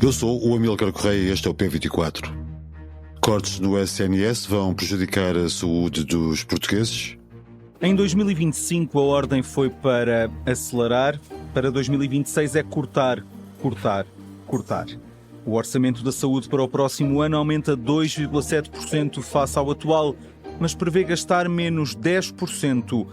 Eu sou o Amílcar Correia e este é o P24. Cortes no SNS vão prejudicar a saúde dos portugueses? Em 2025 a ordem foi para acelerar, para 2026 é cortar. O orçamento da saúde para o próximo ano aumenta 2,7% face ao atual, mas prevê gastar menos 10%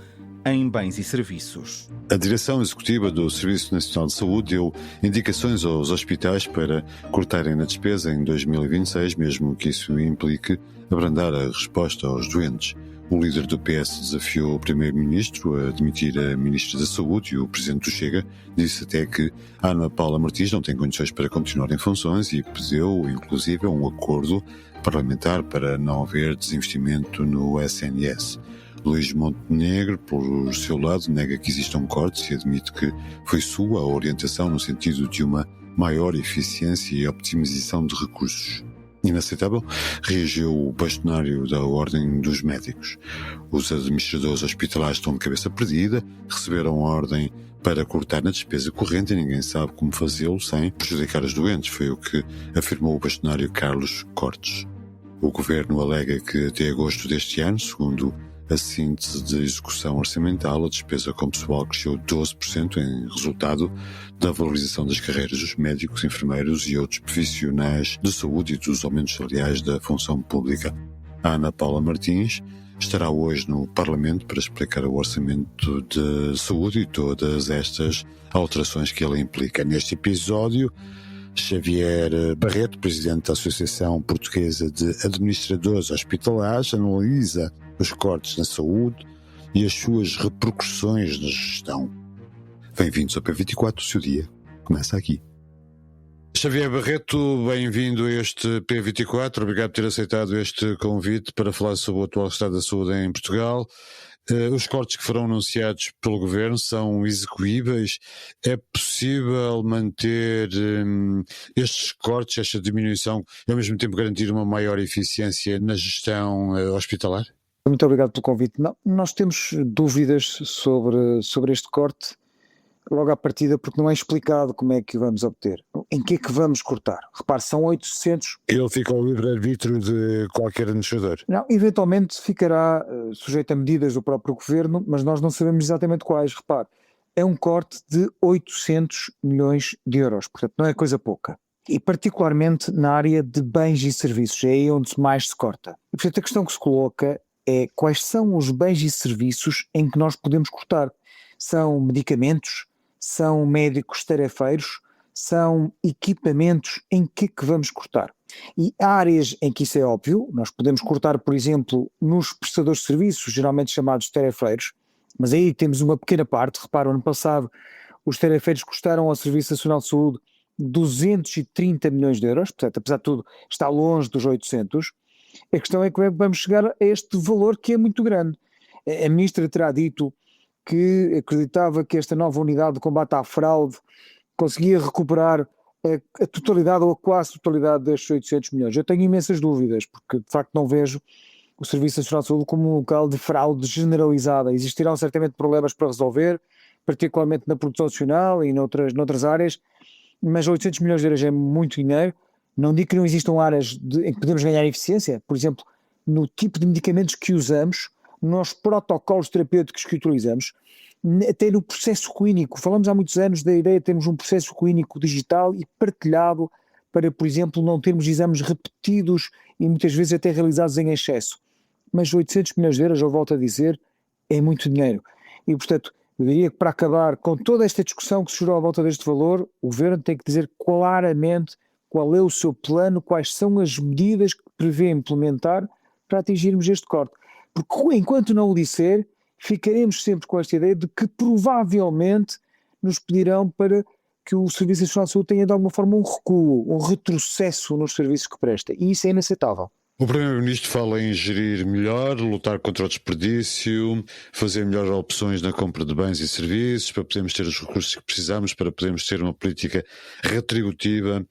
em bens e serviços. A direção executiva do Serviço Nacional de Saúde deu indicações aos hospitais para cortarem na despesa em 2026, mesmo que isso implique abrandar a resposta aos doentes. O líder do PS desafiou o primeiro-ministro a demitir a ministra da Saúde e o presidente do Chega disse até que Ana Paula Martins não tem condições para continuar em funções e pediu, inclusive, um acordo parlamentar para não haver desinvestimento no SNS. Luís Montenegro, por seu lado, nega que existam cortes e admite que foi sua a orientação no sentido de uma maior eficiência e optimização de recursos. Inaceitável, reagiu o bastonário da Ordem dos Médicos. Os administradores hospitalares estão de cabeça perdida, receberam a ordem para cortar na despesa corrente e ninguém sabe como fazê-lo sem prejudicar os doentes, foi o que afirmou o bastonário Carlos Cortes. O governo alega que até agosto deste ano, segundo a síntese de execução orçamental, a despesa com pessoal cresceu 12% em resultado da valorização das carreiras dos médicos, enfermeiros e outros profissionais de saúde e dos aumentos salariais da função pública. A Ana Paula Martins estará hoje no Parlamento para explicar o orçamento de saúde e todas estas alterações que ele implica. Neste episódio, Xavier Barreto, presidente da Associação Portuguesa de Administradores Hospitalares, analisa os cortes na saúde e as suas repercussões na gestão. Bem-vindos ao P24, o seu dia começa aqui. Xavier Barreto, bem-vindo a este P24, obrigado por ter aceitado este convite para falar sobre o atual estado da saúde em Portugal. Os cortes que foram anunciados pelo Governo são execuíveis? É possível manter estes cortes, esta diminuição, e ao mesmo tempo garantir uma maior eficiência na gestão hospitalar? Muito obrigado pelo convite. Não, nós temos dúvidas sobre este corte logo à partida porque não é explicado como é que o vamos obter. Em que é que vamos cortar? Repare, são 800... Ele fica ao livre-arbítrio de qualquer administrador? Não, eventualmente ficará sujeito a medidas do próprio Governo, mas nós não sabemos exatamente quais. Repare, é um corte de 800 milhões de euros, portanto não é coisa pouca. E particularmente na área de bens e serviços, é aí onde mais se corta. E, portanto, a questão que se coloca é quais são os bens e serviços em que nós podemos cortar. São medicamentos? São médicos tarefeiros? São equipamentos? Em que é que vamos cortar? E há áreas em que isso é óbvio, nós podemos cortar, por exemplo, nos prestadores de serviços, geralmente chamados tarefeiros, mas aí temos uma pequena parte. Repara, ano passado os tarefeiros custaram ao Serviço Nacional de Saúde 230 milhões de euros, portanto, apesar de tudo, está longe dos 800. A questão é que vamos chegar a este valor que é muito grande. A ministra terá dito que acreditava que esta nova unidade de combate à fraude conseguia recuperar a totalidade ou a quase totalidade destes 800 milhões. Eu tenho imensas dúvidas, porque de facto não vejo o Serviço Nacional de Saúde como um local de fraude generalizada. Existirão certamente problemas para resolver, particularmente na produção nacional e noutras áreas, mas 800 milhões de euros é muito dinheiro. Não digo que não existam áreas em que podemos ganhar eficiência, por exemplo, no tipo de medicamentos que usamos, nos protocolos terapêuticos que utilizamos, até no processo clínico. Falamos há muitos anos da ideia de termos um processo clínico digital e partilhado para, por exemplo, não termos exames repetidos e muitas vezes até realizados em excesso. Mas 800 milhões de euros, eu volto a dizer, é muito dinheiro. E, portanto, eu diria que para acabar com toda esta discussão que se gerou à volta deste valor, o Governo tem que dizer claramente qual é o seu plano, quais são as medidas que prevê implementar para atingirmos este corte. Porque enquanto não o disser, ficaremos sempre com esta ideia de que provavelmente nos pedirão para que o Serviço Nacional de Saúde tenha de alguma forma um recuo, um retrocesso nos serviços que presta. E isso é inaceitável. O Primeiro-Ministro fala em gerir melhor, lutar contra o desperdício, fazer melhores opções na compra de bens e serviços para podermos ter os recursos que precisamos, para podermos ter uma política retributiva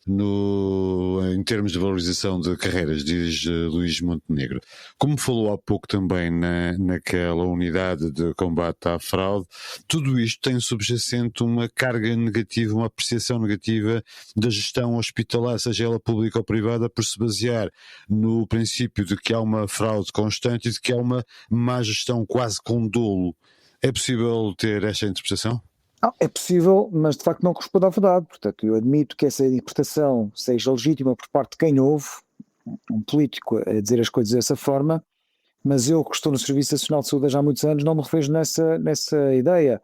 em termos de valorização de carreiras, diz Luís Montenegro. Como falou há pouco também naquela unidade de combate à fraude, tudo isto tem subjacente uma carga negativa, uma apreciação negativa da gestão hospitalar, seja ela pública ou privada, por se basear no princípio de que há uma fraude constante e de que há uma má gestão quase com dolo. É possível ter esta interpretação? É possível, mas de facto não corresponde à verdade. Portanto, eu admito que essa interpretação seja legítima por parte de quem ouve um político a dizer as coisas dessa forma, mas eu que estou no Serviço Nacional de Saúde há muitos anos não me revejo nessa ideia,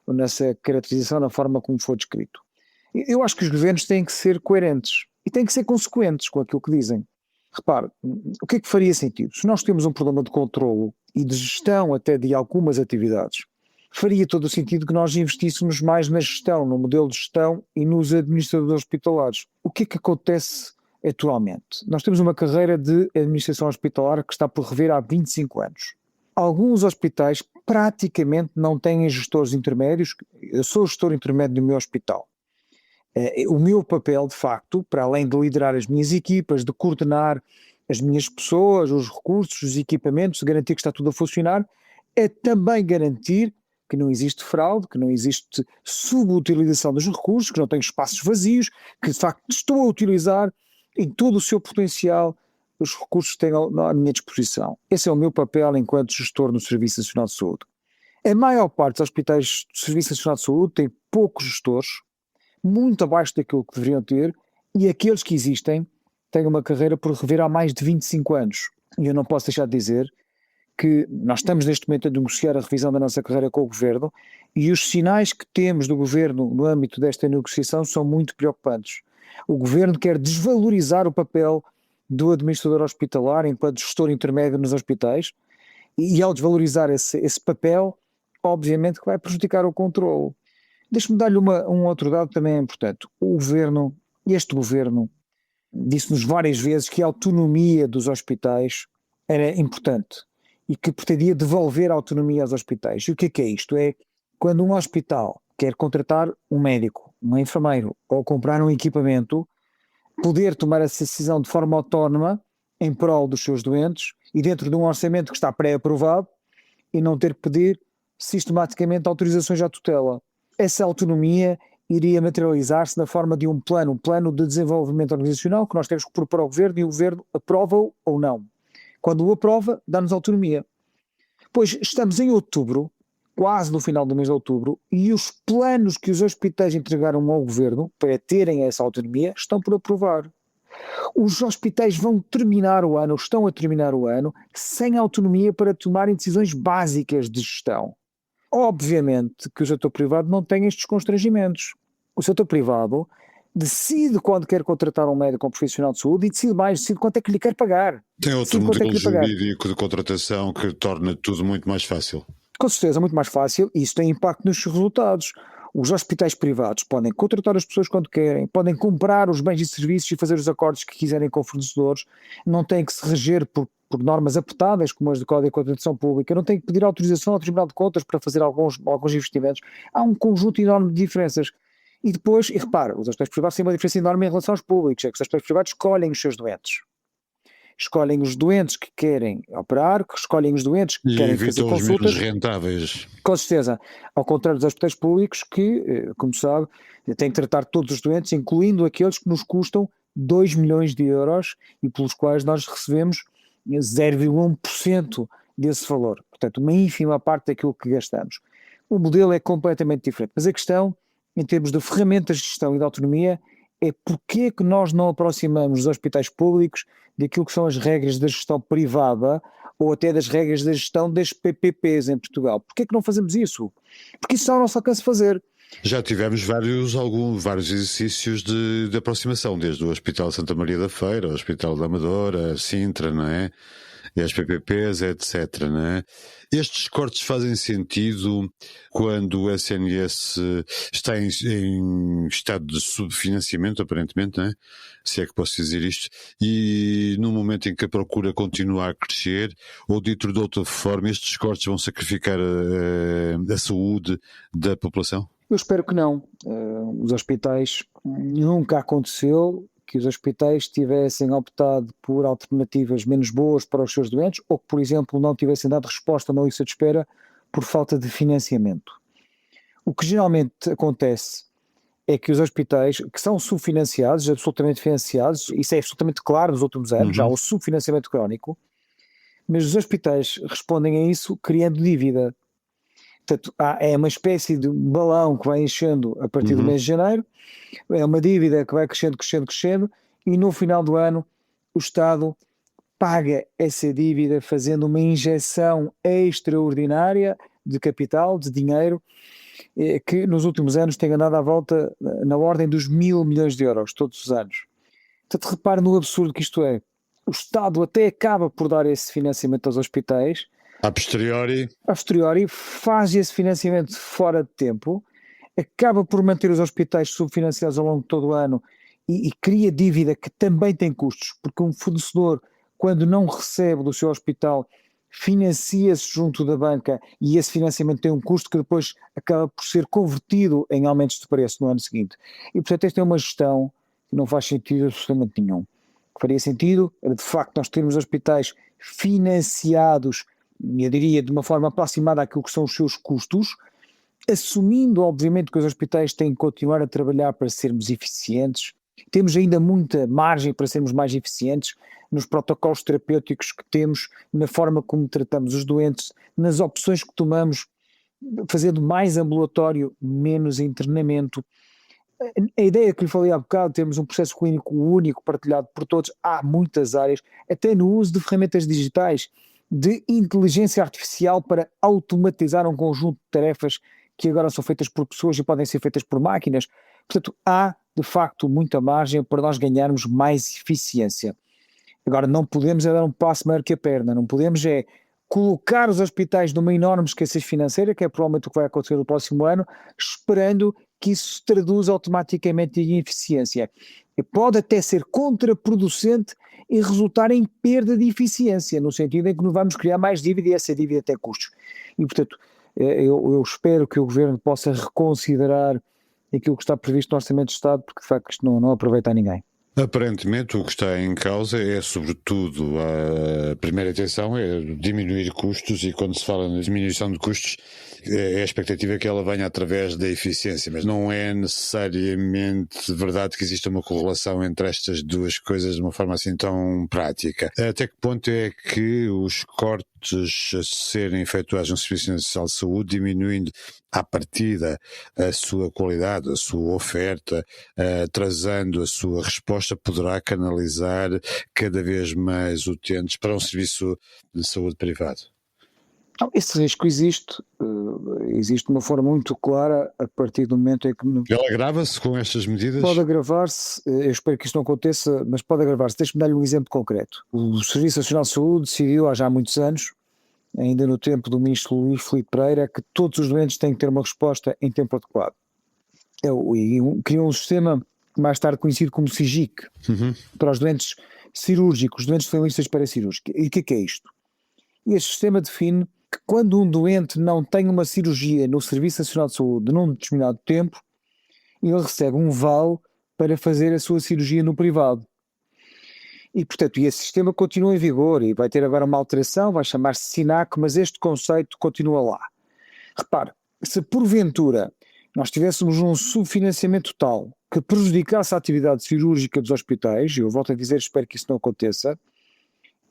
ou nessa caracterização, na forma como foi descrito. Eu acho que os governos têm que ser coerentes e têm que ser consequentes com aquilo que dizem. Repare, o que é que faria sentido? Se nós temos um problema de controlo e de gestão até de algumas atividades, faria todo o sentido que nós investíssemos mais na gestão, no modelo de gestão e nos administradores hospitalares. O que é que acontece atualmente? Nós temos uma carreira de administração hospitalar que está por rever há 25 anos. Alguns hospitais praticamente não têm gestores intermédios. Eu sou gestor intermédio do meu hospital. O meu papel, de facto, para além de liderar as minhas equipas, de coordenar as minhas pessoas, os recursos, os equipamentos, de garantir que está tudo a funcionar, é também garantir que não existe fraude, que não existe subutilização dos recursos, que não tenho espaços vazios, que de facto estou a utilizar em todo o seu potencial os recursos que tenho à minha disposição. Esse é o meu papel enquanto gestor no Serviço Nacional de Saúde. A maior parte dos hospitais do Serviço Nacional de Saúde tem poucos gestores, muito abaixo daquilo que deveriam ter, e aqueles que existem têm uma carreira por rever há mais de 25 anos. E eu não posso deixar de dizer que nós estamos neste momento a negociar a revisão da nossa carreira com o Governo, e os sinais que temos do Governo no âmbito desta negociação são muito preocupantes. O Governo quer desvalorizar o papel do administrador hospitalar enquanto gestor intermédio nos hospitais, e ao desvalorizar esse papel, obviamente que vai prejudicar o controle. Deixe-me dar-lhe um outro dado também importante. Este governo disse-nos várias vezes que a autonomia dos hospitais era importante e que pretendia devolver a autonomia aos hospitais. E o que é isto? É quando um hospital quer contratar um médico, um enfermeiro ou comprar um equipamento, poder tomar essa decisão de forma autónoma em prol dos seus doentes e dentro de um orçamento que está pré-aprovado e não ter que pedir sistematicamente autorizações à tutela. Essa autonomia iria materializar-se na forma de um plano de desenvolvimento organizacional que nós temos que propor ao Governo e o Governo aprova-o ou não. Quando o aprova, dá-nos autonomia. Pois estamos em outubro, quase no final do mês de outubro, e os planos que os hospitais entregaram ao Governo para terem essa autonomia estão por aprovar. Os hospitais vão terminar o ano, estão a terminar o ano, sem autonomia para tomarem decisões básicas de gestão. Obviamente que o setor privado não tem estes constrangimentos. O setor privado decide quando quer contratar um médico ou um profissional de saúde e decide quanto é que lhe quer pagar. Tem outro modelo jurídico de contratação que torna tudo muito mais fácil. Com certeza, muito mais fácil, e isso tem impacto nos resultados. Os hospitais privados podem contratar as pessoas quando querem, podem comprar os bens e serviços e fazer os acordos que quiserem com fornecedores, não têm que se reger por normas apertadas, como as do Código de Contratação Pública, não têm que pedir autorização ao Tribunal de Contas para fazer alguns investimentos. Há um conjunto enorme de diferenças. E depois, e repara, os hospitais privados têm uma diferença enorme em relação aos públicos, é que os hospitais privados escolhem os seus doentes. Escolhem os doentes que querem operar, que escolhem os doentes que querem fazer consultas. Os menos rentáveis. Com certeza. Ao contrário dos hospitais públicos que, como sabe, têm que tratar todos os doentes, incluindo aqueles que nos custam 2 milhões de euros e pelos quais nós recebemos 0,1% desse valor. Portanto, uma ínfima parte daquilo que gastamos. O modelo é completamente diferente. Mas a questão, em termos de ferramentas de gestão e de autonomia, é porque é que nós não aproximamos os hospitais públicos daquilo que são as regras da gestão privada ou até das regras da gestão das PPPs em Portugal. Porquê é que não fazemos isso? Porque isso está ao nosso alcance fazer. Já tivemos vários exercícios de aproximação, desde o Hospital Santa Maria da Feira, o Hospital da Amadora, Sintra, não é? e as PPPs, etc. Não é? Estes cortes fazem sentido quando o SNS está em estado de subfinanciamento, aparentemente, não é? Se é que posso dizer isto, e no momento em que a procura continua a crescer, ou dito de outra forma, estes cortes vão sacrificar a saúde da população? Eu espero que não. Os hospitais, nunca aconteceu que os hospitais tivessem optado por alternativas menos boas para os seus doentes ou que, por exemplo, não tivessem dado resposta na lista de espera por falta de financiamento. O que geralmente acontece é que os hospitais, que são subfinanciados, absolutamente financiados, isso é absolutamente claro nos últimos anos, já o subfinanciamento crónico, mas os hospitais respondem a isso criando dívida. Portanto, é uma espécie de balão que vai enchendo a partir do mês de janeiro, é uma dívida que vai crescendo, crescendo, crescendo, e no final do ano o Estado paga essa dívida fazendo uma injeção extraordinária de capital, de dinheiro, que nos últimos anos tem andado à volta na ordem dos 1.000 milhões de euros, todos os anos. Portanto, repare no absurdo que isto é. O Estado até acaba por dar esse financiamento aos hospitais, A posteriori, faz esse financiamento fora de tempo, acaba por manter os hospitais subfinanciados ao longo de todo o ano e cria dívida que também tem custos, porque um fornecedor, quando não recebe do seu hospital, financia-se junto da banca e esse financiamento tem um custo que depois acaba por ser convertido em aumentos de preço no ano seguinte. E, portanto, esta é uma gestão que não faz sentido absolutamente nenhum. O que faria sentido era, de facto, nós termos hospitais financiados, eu diria, de uma forma aproximada àquilo que são os seus custos, assumindo, obviamente, que os hospitais têm que continuar a trabalhar para sermos eficientes. Temos ainda muita margem para sermos mais eficientes nos protocolos terapêuticos que temos, na forma como tratamos os doentes, nas opções que tomamos, fazendo mais ambulatório, menos internamento. A ideia que lhe falei há bocado, temos um processo clínico único, partilhado por todos, há muitas áreas, até no uso de ferramentas digitais, de inteligência artificial para automatizar um conjunto de tarefas que agora são feitas por pessoas e podem ser feitas por máquinas. Portanto, há de facto muita margem para nós ganharmos mais eficiência. Agora, não podemos é dar um passo maior que a perna, não podemos é colocar os hospitais numa enorme escassez financeira, que é provavelmente o que vai acontecer no próximo ano, esperando que isso se traduza automaticamente em eficiência. E pode até ser contraproducente e resultar em perda de eficiência, no sentido em que não vamos criar mais dívida e essa dívida tem custos. E, portanto, eu espero que o Governo possa reconsiderar aquilo que está previsto no Orçamento de Estado, porque de facto isto não aproveita a ninguém. aparentemente o que está em causa é sobretudo a primeira intenção é diminuir custos, e quando se fala na diminuição de custos é a expectativa que ela venha através da eficiência, mas não é necessariamente verdade que exista uma correlação entre estas duas coisas de uma forma assim tão prática. Até que ponto é que os cortes a serem efetuados no Serviço Nacional de Saúde, diminuindo à partida a sua qualidade, a sua oferta, atrasando a sua resposta, poderá canalizar cada vez mais utentes para um serviço de saúde privado? Não, esse risco existe de uma forma muito clara a partir do momento em que... Ele agrava-se com estas medidas? Pode agravar-se, eu espero que isto não aconteça, mas pode agravar-se. Deixe-me dar-lhe um exemplo concreto. O Serviço Nacional de Saúde decidiu há já muitos anos, ainda no tempo do ministro Luís Filipe Pereira, que todos os doentes têm que ter uma resposta em tempo adequado. Criou um sistema mais tarde conhecido como SIGIC, para os doentes cirúrgicos, doentes de listas para cirúrgica. E o que é isto? Este sistema define que quando um doente não tem uma cirurgia no Serviço Nacional de Saúde num determinado tempo, ele recebe um vale para fazer a sua cirurgia no privado. E, portanto, esse sistema continua em vigor e vai ter agora uma alteração, vai chamar-se SINAC, mas este conceito continua lá. Repare, se porventura nós tivéssemos um subfinanciamento total que prejudicasse a atividade cirúrgica dos hospitais, e eu volto a dizer, espero que isso não aconteça,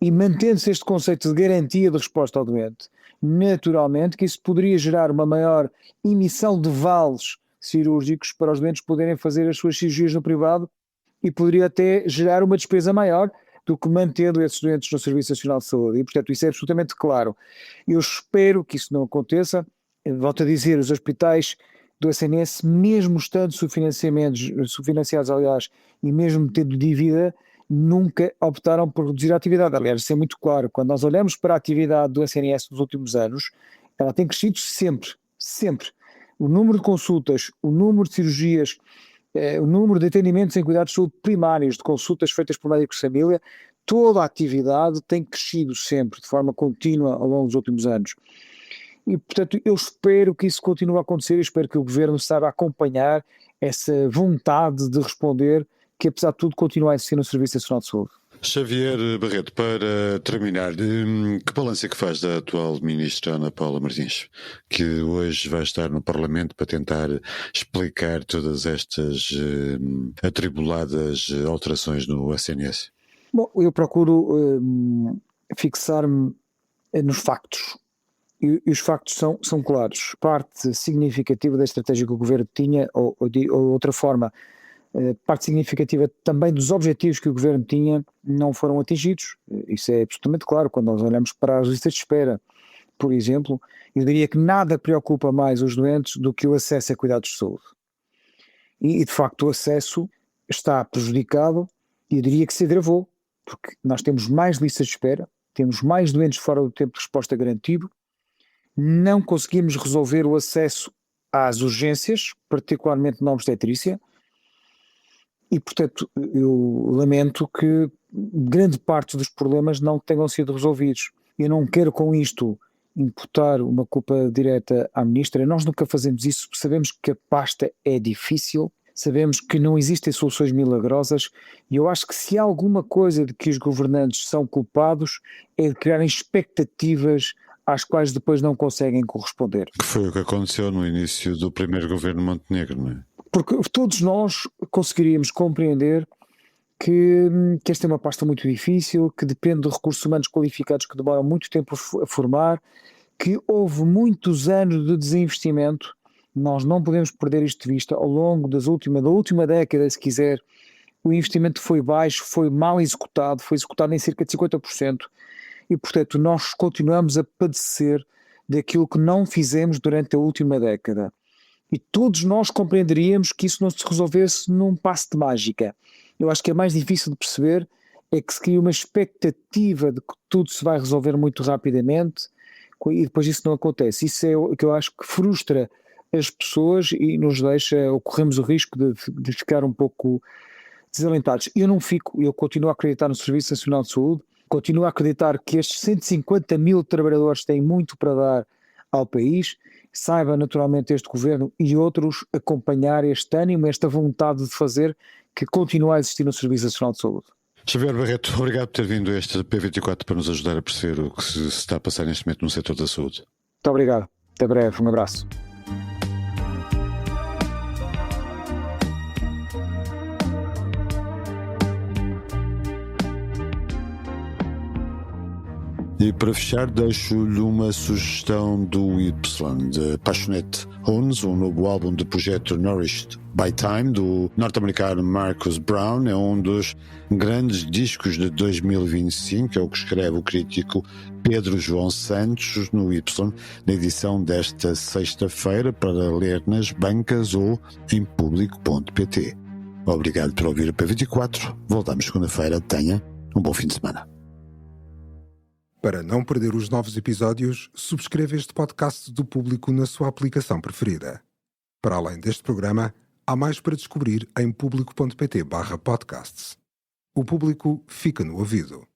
e mantendo-se este conceito de garantia de resposta ao doente, naturalmente que isso poderia gerar uma maior emissão de vales cirúrgicos para os doentes poderem fazer as suas cirurgias no privado e poderia até gerar uma despesa maior do que mantendo esses doentes no Serviço Nacional de Saúde. E, portanto, isso é absolutamente claro. Eu espero que isso não aconteça. Volto a dizer, os hospitais do SNS, mesmo estando subfinanciados, aliás, e mesmo tendo dívida, nunca optaram por reduzir a atividade. Aliás, isso é muito claro. Quando nós olhamos para a atividade do SNS nos últimos anos, ela tem crescido sempre, sempre. O número de consultas, o número de cirurgias, o número de atendimentos em cuidados de saúde primários, de consultas feitas por médicos de família, toda a atividade tem crescido sempre, de forma contínua ao longo dos últimos anos. E, portanto, eu espero que isso continue a acontecer e espero que o Governo saiba acompanhar essa vontade de responder que, apesar de tudo, continua a existir no Serviço Nacional de Saúde. Xavier Barreto, para terminar, que balanço é que faz da atual ministra Ana Paula Martins, que hoje vai estar no Parlamento para tentar explicar todas estas atribuladas alterações no SNS? Bom, eu procuro fixar-me nos factos. E os factos são claros. Parte significativa da estratégia que o Governo tinha, ou outra forma, parte significativa também dos objetivos que o Governo tinha não foram atingidos. Isso é absolutamente claro. Quando nós olhamos para as listas de espera, por exemplo, eu diria que nada preocupa mais os doentes do que o acesso a cuidados de saúde. E de facto o acesso está prejudicado e eu diria que se agravou, porque nós temos mais listas de espera, temos mais doentes fora do tempo de resposta garantido, não conseguimos resolver o acesso às urgências, particularmente na obstetrícia, e portanto eu lamento que grande parte dos problemas não tenham sido resolvidos. Eu não quero com isto imputar uma culpa direta à ministra, nós nunca fazemos isso, sabemos que a pasta é difícil, sabemos que não existem soluções milagrosas e eu acho que se há alguma coisa de que os governantes são culpados é de criarem expectativas às quais depois não conseguem corresponder. Que foi o que aconteceu no início do primeiro governo Montenegro, não é? Porque todos nós conseguiríamos compreender que esta é uma pasta muito difícil, que depende de recursos humanos qualificados que demoram muito tempo a formar, que houve muitos anos de desinvestimento. Nós não podemos perder isto de vista. Ao longo da última década, se quiser, o investimento foi baixo, foi mal executado, foi executado em cerca de 50%, e portanto nós continuamos a padecer daquilo que não fizemos durante a última década. E todos nós compreenderíamos que isso não se resolvesse num passe de mágica. Eu acho que é mais difícil de perceber é que se cria uma expectativa de que tudo se vai resolver muito rapidamente e depois isso não acontece. Isso é o que eu acho que frustra as pessoas e nos deixa, ou corremos o risco de ficar um pouco desalentados. Eu continuo a acreditar no Serviço Nacional de Saúde, continuo a acreditar que estes 150 mil trabalhadores têm muito para dar ao país. Saiba naturalmente este Governo e outros acompanhar este ânimo, esta vontade de fazer que continua a existir no Serviço Nacional de Saúde. Xavier Barreto, obrigado por ter vindo a este P24 para nos ajudar a perceber o que se está a passar neste momento no setor da saúde. Muito obrigado. Até breve. Um abraço. E para fechar, deixo-lhe uma sugestão do Y, de Passionate Hones, um novo álbum do projeto Nourished by Time, do norte-americano Marcus Brown. É um dos grandes discos de 2025, é o que escreve o crítico Pedro João Santos no Y, na edição desta sexta-feira, para ler nas bancas ou em público.pt. Obrigado por ouvir o P24. Voltamos segunda-feira. Tenha um bom fim de semana. Para não perder os novos episódios, subscreva este podcast do Público na sua aplicação preferida. Para além deste programa, há mais para descobrir em público.pt/podcasts. O Público fica no ouvido.